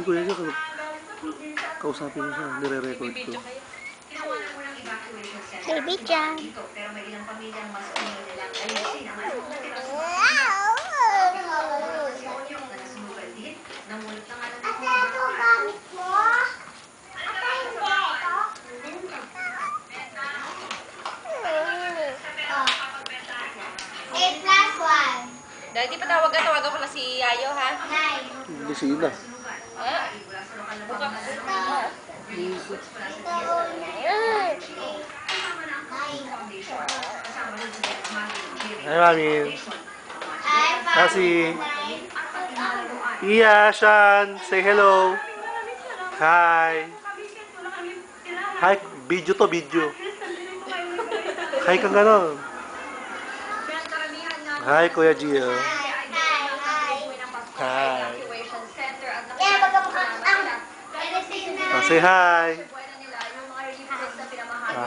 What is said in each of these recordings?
kuya niya, kausapin mo siya, nire-record ko. Baby John. Pero may ilang pamilyang mas unyo nilang ayusin ang Dahil di pa tawagan ko na si Yayo, ha? Hindi sila. Ha? Hi, Mami. Kasi, Iya, Shan, say hello. Hi. Hi, video to, video. Hi kang gano'n. Hi, Kuya Gio. Hi. Say hi.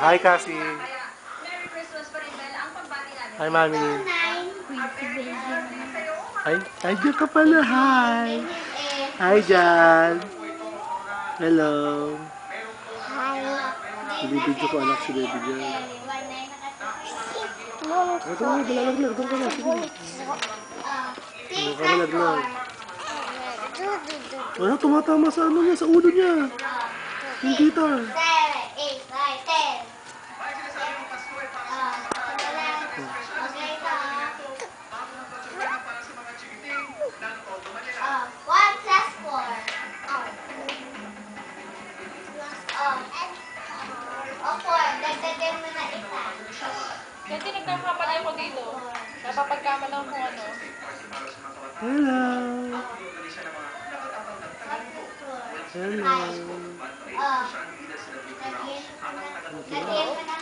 Hi, Kasi. Hi, Mami. Hi, Diyo ka pala. Hi. Hi, Jan. Hello. Hi. Ibibidyo ko anak si Baby Jan. Ito nga, balalaglag. Doon ka na. Sige. Doon ka malaglag. Ano, tumatama sa ano niya, sa ulo niya. Yung guitar. 7, 8, 9, 10. Kasi nagkakamali ako dito. Napapagkamalan ko ano. Hello. Hello. Lagyan mo na